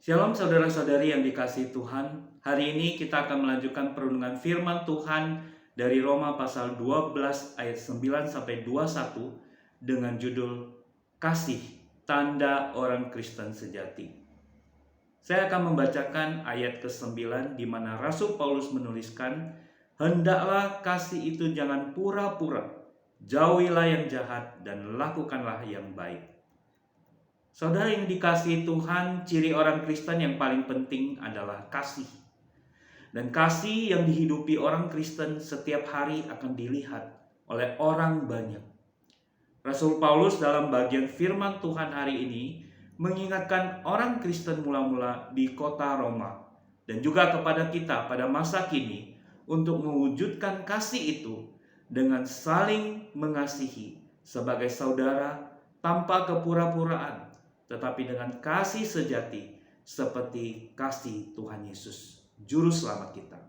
Shalom saudara-saudari yang dikasihi Tuhan. Hari ini kita akan melanjutkan perundungan firman Tuhan dari Roma pasal 12 ayat 9 sampai 21 dengan judul Kasih Tanda Orang Kristen Sejati. Saya akan membacakan ayat ke-9 di mana Rasul Paulus menuliskan, "Hendaklah kasih itu jangan pura-pura, jauhilah yang jahat dan lakukanlah yang baik." Saudara yang dikasihi Tuhan, ciri orang Kristen yang paling penting adalah kasih. Dan kasih yang dihidupi orang Kristen setiap hari akan dilihat oleh orang banyak. Rasul Paulus dalam bagian firman Tuhan hari ini mengingatkan orang Kristen mula-mula di kota Roma dan juga kepada kita pada masa kini untuk mewujudkan kasih itu dengan saling mengasihi sebagai saudara tanpa kepura-puraan, tetapi dengan kasih sejati seperti kasih Tuhan Yesus, Juru Selamat kita.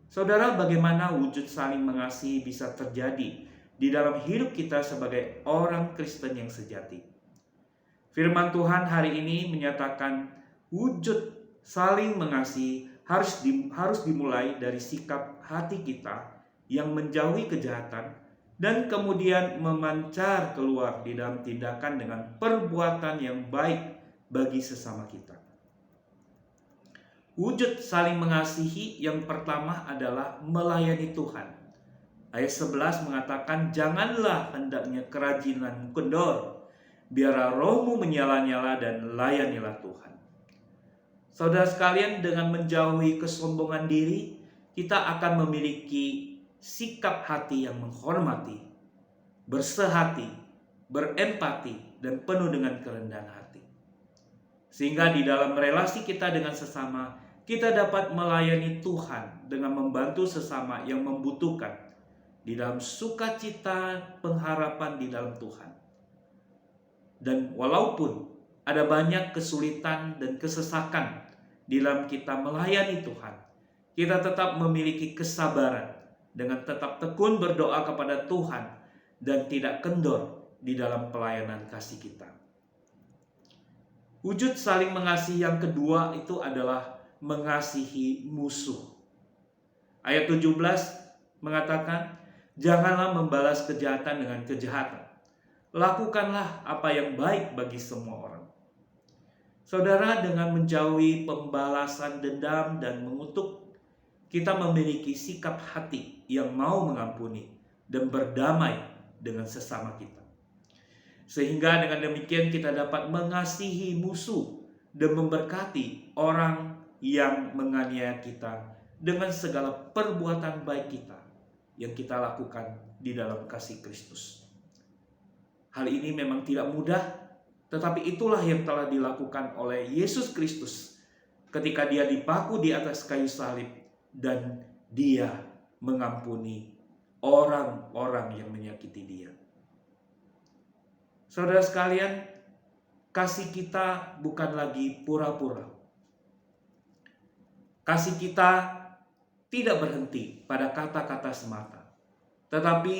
Saudara, bagaimana wujud saling mengasihi bisa terjadi di dalam hidup kita sebagai orang Kristen yang sejati? Firman Tuhan hari ini menyatakan wujud saling mengasihi harus dimulai dari sikap hati kita yang menjauhi kejahatan dan kemudian memancar keluar di dalam tindakan dengan perbuatan yang baik bagi sesama kita. Wujud saling mengasihi yang pertama adalah melayani Tuhan. Ayat 11 mengatakan, "Janganlah hendaknya kerajinan kendor, biarlah rohmu menyala-nyala dan layanilah Tuhan." Saudara sekalian, dengan menjauhi kesombongan diri, kita akan memiliki sikap hati yang menghormati, bersehati, berempati, dan penuh dengan kerendahan hati. Sehingga di dalam relasi kita dengan sesama, kita dapat melayani Tuhan dengan membantu sesama yang membutuhkan di dalam sukacita pengharapan di dalam Tuhan. Dan walaupun ada banyak kesulitan dan kesesakan di dalam kita melayani Tuhan, kita tetap memiliki kesabaran dengan tetap tekun berdoa kepada Tuhan dan tidak kendor di dalam pelayanan kasih kita. Wujud saling mengasihi yang kedua itu adalah mengasihi musuh. Ayat 17 mengatakan, "Janganlah membalas kejahatan dengan kejahatan. Lakukanlah apa yang baik bagi semua orang." Saudara, dengan menjauhi pembalasan dendam dan mengutuk, kita memiliki sikap hati yang mau mengampuni dan berdamai dengan sesama kita. Sehingga dengan demikian kita dapat mengasihi musuh dan memberkati orang yang menganiaya kita dengan segala perbuatan baik kita yang kita lakukan di dalam kasih Kristus. Hal ini memang tidak mudah, tetapi itulah yang telah dilakukan oleh Yesus Kristus ketika dia dipaku di atas kayu salib dan dia mengampuni orang-orang yang menyakiti dia. Saudara sekalian, kasih kita bukan lagi pura-pura. Kasih kita tidak berhenti pada kata-kata semata, tetapi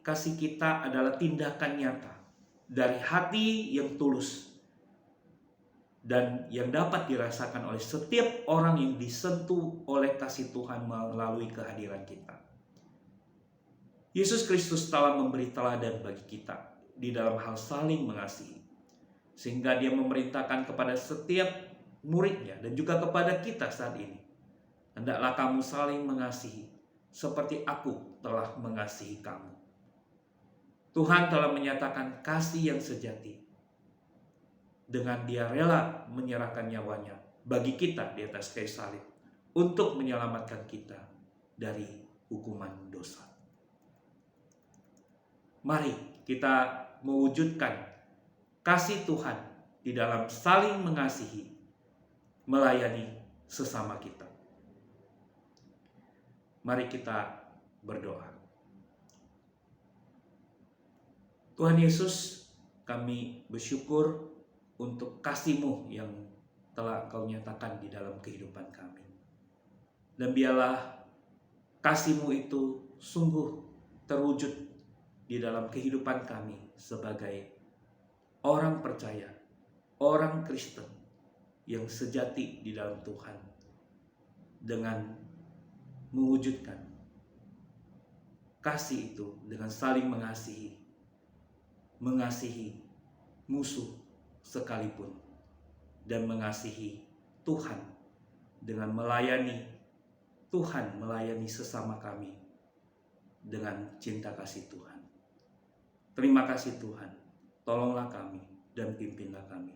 kasih kita adalah tindakan nyata dari hati yang tulus dan yang dapat dirasakan oleh setiap orang yang disentuh oleh kasih Tuhan melalui kehadiran kita. Yesus Kristus telah memberi teladan bagi kita di dalam hal saling mengasihi, sehingga dia memerintahkan kepada setiap muridnya dan juga kepada kita saat ini, "Hendaklah kamu saling mengasihi seperti aku telah mengasihi kamu." Tuhan telah menyatakan kasih yang sejati dengan dia rela menyerahkan nyawanya bagi kita di atas kayu salib untuk menyelamatkan kita dari hukuman dosa. Mari kita mewujudkan kasih Tuhan di dalam saling mengasihi, melayani sesama kita. Mari kita berdoa. Tuhan Yesus, kami bersyukur untuk kasih-Mu yang telah Engkau nyatakan di dalam kehidupan kami. Dan biarlah kasih-Mu itu sungguh terwujud di dalam kehidupan kami sebagai orang percaya, orang Kristen yang sejati di dalam Tuhan, dengan mewujudkan kasih itu dengan saling mengasihi musuh sekalipun, dan mengasihi Tuhan dengan melayani Tuhan, melayani sesama kami dengan cinta kasih Tuhan. Terima kasih Tuhan, tolonglah kami dan pimpinlah kami.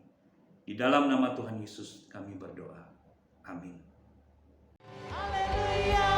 Di dalam nama Tuhan Yesus kami berdoa. Amin. Haleluya.